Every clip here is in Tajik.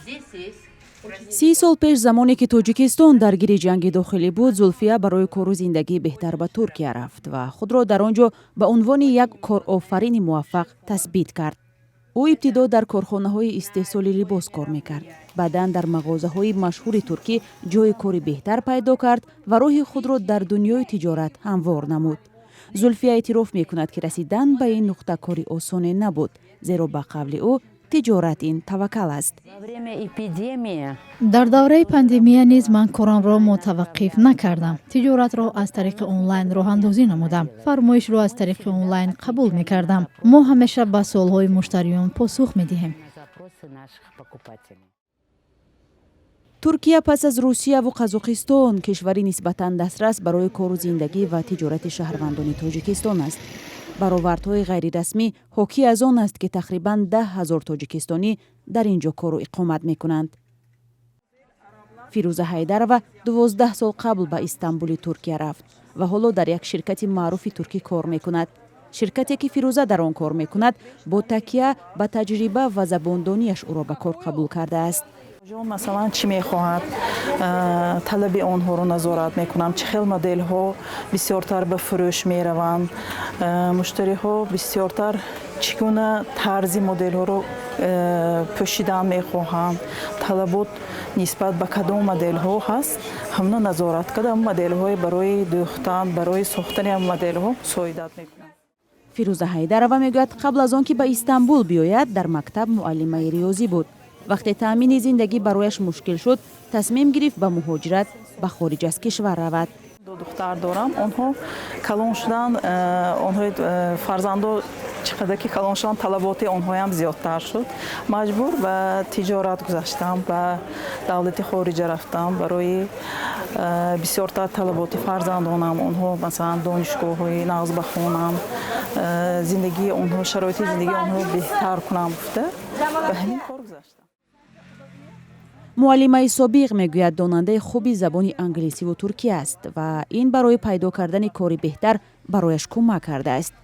30 сол пеш замоне ки Тоҷикистон даргири ҷанги дохилӣ буд, Зулфия барои кору зиндагии беҳтар ба Туркия рафт ва худро дар он ҷо ба унвони як корофарини муваффақ tasbit кард. ӯ ибтидо дар корхонаҳои истеҳсоли либос кор мекард. баъдан дар мағозаҳои машҳури туркӣ ҷойи кори беҳтар пайдо кард ва роҳи худро дар дунёи тиҷорат ҳамвор намуд. Зулфия эътироф мекунад ки расидан ба ин нуқта кори осоне набуд, зеро ба қавли ӯ тиҷорат ин таваккал аст. дар давраи пандемия низ ман корамро мутаваққиф накардам. тиҷоратро аз тариқи онлайн роҳандозӣ намудам. фармоишро аз тариқи онлайн қабул мекардам. мо ҳамеша ба суолҳои муштариён посух медиҳем. Туркия пас аз Русия ву Қазоқистон кишвари нисбатан дастрас барои кору зиндагӣ ва тиҷорати шаҳрвандони Тоҷикистон аст. баровардҳои ғайрирасмӣ ҳокӣ аз он аст ки тақрибан 10,000 тоҷикистонӣ дар ин ҷо кору иқомат мекунанд. Фирӯза Ҳайдарова 12 сол қабл ба Истанбули Туркия рафт ва ҳоло дар як ширкати маъруфи туркӣ кор мекунад. ширкате ки Фирӯза дар он кор мекунад бо такя ба таҷриба ва забондонияш ӯро ба кор қабул кардааст. масалан чӣ мехоҳад, талаби онҳоро назорат мекунам, чӣ хел моделҳо бисёртар ба фурӯш мераванд, муштариҳо бисёртар чӣ гуна тарзи моделҳоро пӯшидан мехоҳанд, талабот нисбат ба кадом моделҳо ҳаст, ҳамна назорат кардам моделҳои барои дӯхтан, барои сохтани моделҳо соидат мекунам. Фирӯза Ҳайдарова мегӯяд қабл аз он ки ба Истанбул биёяд дар мактаб муаллимаи риёзӣ буд. вақте таъмини зиндагӣ барояш мушкил шуд, тасмим гирифт ба муҳоҷират ба хориҷ аз кишвар равад. духтар дорам, онҳо калон шудан, онҳои фарзандо чӣ қадар ки калон шудан, талаботи онҳоям зиёдтар шуд. маҷбур ба тиҷорат гузаштам, ба давлати хориҷа рафтам барои бисёртар талаботи фарзандонам, онҳо масалан донишгоҳҳои нағз ба хонам, зиндагии онҳо, шароити зиндагии онҳо беҳтар кунам гуфта ба ҳамин кор гузаштам. муаллимаи собиқ мегӯяд донандаи хуби забони англисиву туркӣ аст ва ин барои пайдо кардани кори беҳтар барояш кӯмак кардааст.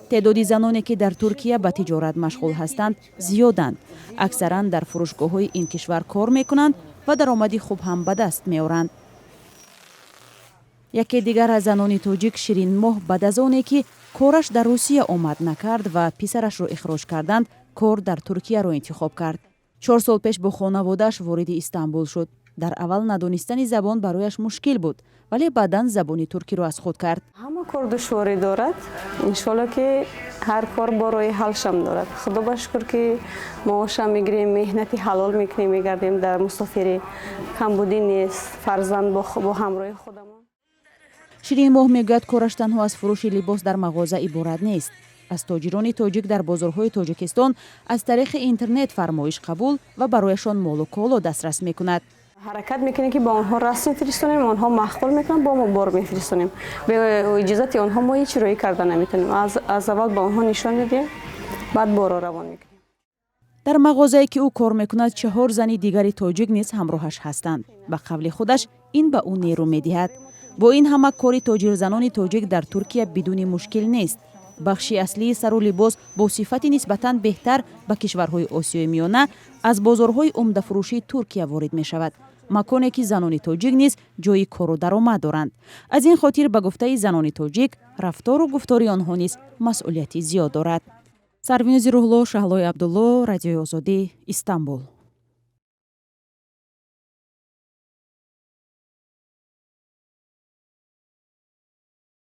теъдоди заноне ки дар Туркия ба тиҷорат машғул ҳастанд зиёданд. аксаран дар фурӯшгоҳҳои ин кишвар кор мекунанд ва даромади хуб ҳам ба даст меоранд. яке дигар аз занони тоҷик Ширинмоҳ баъд аз оне ки кораш дар Русия омад накард ва писарашро ихроҷ карданд, кор дар Туркияро интихоб кард. 4 сол пеш бо хонаводааш вориди Истанбул шуд. дар аввал надонистани забон барояш мушкил буд, вале баъдан забони туркиро аз худ кард. ҳама кор душворӣ дорад. иншоалло ки ҳар кор бо роҳи ҳалшам дорад. худо ба шукр ки маошам мегирем, меҳнати ҳалол мекунем, мегардем дар мусофири камбудӣ нест, фарзанд бо ҳамроҳи худамон. Ширинмоҳ мегӯяд кораш танҳо аз фурӯши либос дар мағоза иборат нест. аз тоҷирони тоҷик дар бозорҳои Тоҷикистон аз тариқи интернет фармоиш қабул ва барояшон молу коло дастрас мекунад. ҳаракат мекунем ки ба онҳо расм мефиристонем, онҳо махқул мекунанд, бо мо бор мефиристонем. бе иҷозати онҳо мо ҳеҷ роӣ карда наметавонем. аз аввал ба онҳо нишон медиҳем, баъд боро равон мекунем. дар мағозае ки ӯ кор мекунад 4 зани дигари тоҷик низ ҳамроҳаш ҳастанд. ба қавли худаш ин ба ӯ нерӯ медиҳад. бо ин ҳама кори тоҷирзанони тоҷик дар Туркия бидуни мушкил нест. бахши аслии сару либос бо сифати нисбатан беҳтар ба кишварҳои Осиёи Миёна аз бозорҳои умдафурӯшии Туркия ворид мешавад. маконе ки занони тоҷик низ ҷои кору даромад доранд. аз ин хотир ба гуфтаи занони тоҷик, рафтору гуфтори онҳо низ масъулияти зиёд дорад. Сарвинози Рӯҳло, Шаҳлои Абдулло, Радиои Озодӣ, Истанбул.